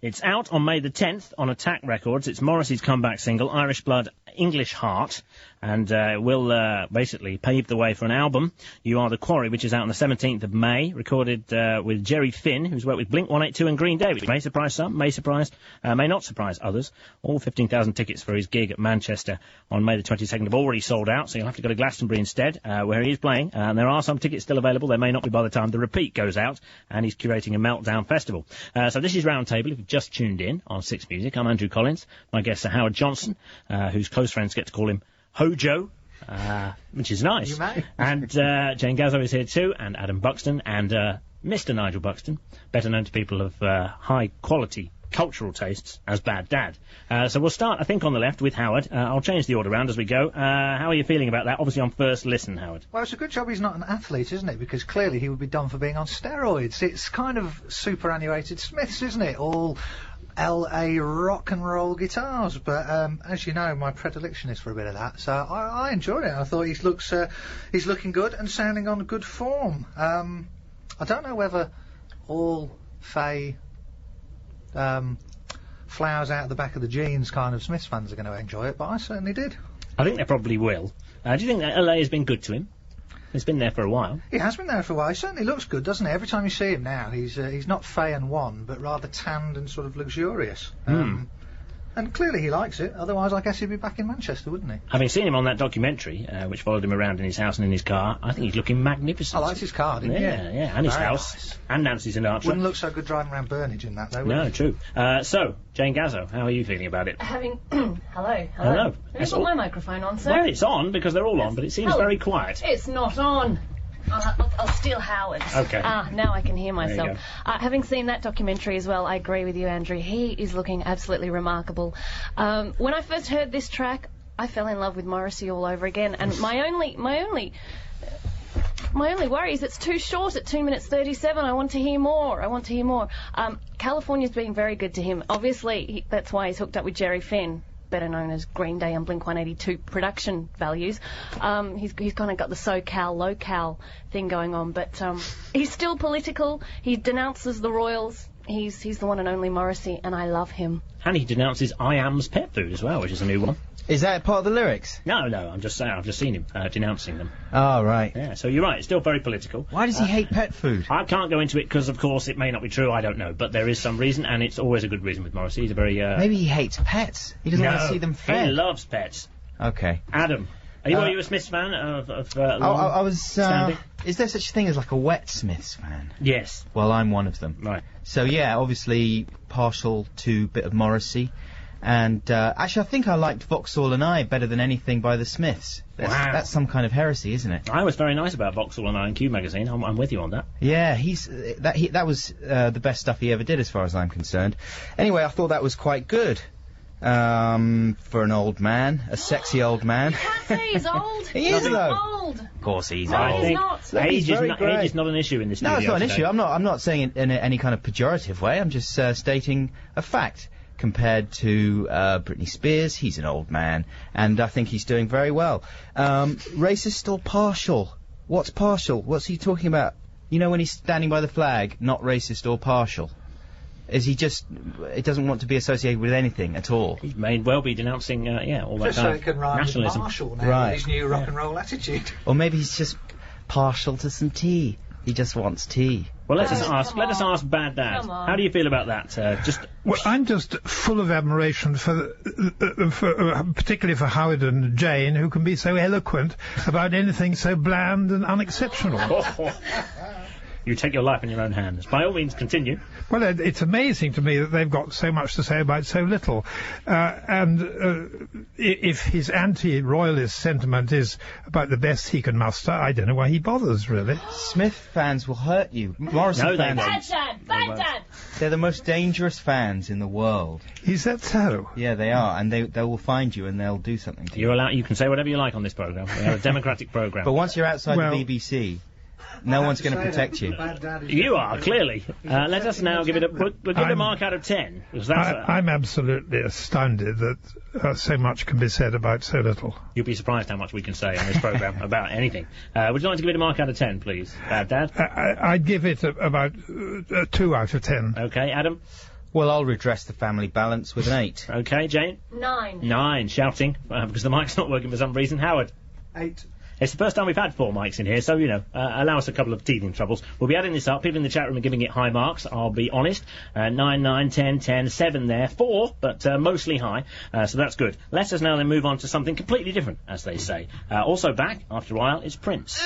It's out on May the 10th on Attack Records. It's Morrissey's comeback single, Irish Blood, English Heart, and will basically pave the way for an album, You Are the Quarry, which is out on the 17th of May, recorded with Jerry Finn, who's worked with Blink-182 and Green Day, which may surprise some, may not surprise others. All 15,000 tickets for his gig at Manchester on May the 22nd have already sold out, so you'll have to go to Glastonbury instead, where he is playing. And there are some tickets still available. They may not be by the time the repeat goes out, and he's curating a Meltdown Festival. So this is Roundtable. If you've just tuned in on Six Music, I'm Andrew Collins. My guests are Howard Johnson, whose close friends get to call him Hojo, which is nice. You may. And Jane Gazzo is here too, and Adam Buxton, and Mr. Nigel Buxton, better known to people of high-quality cultural tastes as BaadDad. So we'll start, I think, on the left with Howard. I'll change the order around as we go. How are you feeling about that? Obviously on first listen, Howard. Well, it's a good job he's not an athlete, isn't it? Because clearly he would be done for being on steroids. It's kind of superannuated Smiths, isn't it? All L.A. rock and roll guitars. But as you know, my predilection is for a bit of that. So I enjoyed it. I thought he's looking good and sounding on good form. I don't know whether all Faye flowers out the back of the jeans kind of Smiths fans are going to enjoy it, but I certainly did. I think they probably will. Do you think that LA has been good to him? He's been there for a while. He has been there for a while. He certainly looks good, doesn't he? Every time you see him now, he's not fey and wan, but rather tanned and sort of luxurious. And clearly he likes it, otherwise I guess he'd be back in Manchester, wouldn't he? Having seen him on that documentary, which followed him around in his house and in his car, I think he's looking magnificent. I liked his car, didn't you? Yeah, and his Very house. nice. And Nancy Sinatra. Wouldn't look so good driving around Burnage in that, though, would No, it? true. So, Jane Gazzo, how are you feeling about it? Hello. Hello. Have you got my microphone on, sir? Well, it's on, because they're all on, but it seems very quiet. It's not on. I'll steal Howard's. Okay. Now I can hear There you myself. Having seen that documentary as well, I agree with you, Andrew. He is looking absolutely remarkable. When I first heard this track, I fell in love with Morrissey all over again. And my only worry is it's too short at 2 minutes 37. I want to hear more. California's been very good to him. Obviously, that's why he's hooked up with Jerry Finn, better known as Green Day and Blink-182 production values. He's kind of got the SoCal, local thing going on, but he's still political. He denounces the royals. He's the one and only Morrissey, and I love him. And he denounces I Am's pet food as well, which is a new one. Is that part of the lyrics? No, I'm just saying, I've just seen him denouncing them. Oh, right. Yeah, so you're right, it's still very political. Why does he hate pet food? I can't go into it because, of course, it may not be true, I don't know, but there is some reason, and it's always a good reason with Morrissey. He's a very, Maybe he hates pets. He doesn't want to see them fed. he loves pets. Okay. Adam, are you a Smiths fan of I was, standing? is there such a thing as like a wet Smiths fan? Yes. Well, I'm one of them. Right. So, yeah, obviously partial to a bit of Morrissey. And, actually, I think I liked Vauxhall and I better than anything by the Smiths. That's some kind of heresy, isn't it? I was very nice about Vauxhall and I in Q magazine. I'm with you on that. Yeah, that was the best stuff he ever did, as far as I'm concerned. Anyway, I thought that was quite good. For an old man, a sexy old man. You can't say he's old. He is, though. Old. Of course he's No, old. he's not. Look, Age he's very is great. not an issue in this studio No, it's not an today. issue. I'm not saying it in any kind of pejorative way. I'm just stating a fact. Compared to Britney Spears, he's an old man, and I think he's doing very well. Racist or partial? What's partial? What's he talking about? You know, when he's standing by the flag, not racist or partial? Is he just... It doesn't want to be associated with anything at all? He may well be denouncing, all that Just so kind it can of rhyme with nationalism. Marshall now, Right. with his new rock and roll attitude. Or maybe he's just partial to some tea. He just wants tea. Well, let us ask BaadDad. Come on. How do you feel about that? Well, I'm just full of admiration for particularly for Howard and Jane, who can be so eloquent about anything so bland and unexceptional. You take your life in your own hands. By all means, continue. Well, it's amazing to me that they've got so much to say about so little. If his anti-royalist sentiment is about the best he can muster, I don't know why he bothers, really. Smith fans will hurt you. Morrissey No, they fans... won't. BaadDad. They're the most dangerous fans in the world. Is that so? Yeah, they are, and they will find you and they'll do something to you. You can say whatever you like on this programme. We have a democratic programme. But once you're outside Well- the BBC, no one's going to protect you. You are, clearly. Let us now give it we'll give it a mark out of 10. Because I'm absolutely astounded that so much can be said about so little. You'll be surprised how much we can say on this programme about anything. Would you like to give it a mark out of 10, please, BaadDad? I'd give it about 2 out of 10. Okay, Adam? Well, I'll redress the family balance with an 8. Okay, Jane? 9. 9, shouting, because the mic's not working for some reason. Howard? 8. It's the first time we've had 4 mics in here, so, allow us a couple of teething troubles. We'll be adding this up. People in the chat room are giving it high marks, I'll be honest. 9, 9, 10, 10, 7 there. 4, but mostly high, so that's good. Let us now then move on to something completely different, as they say. Also back, after a while, is Prince.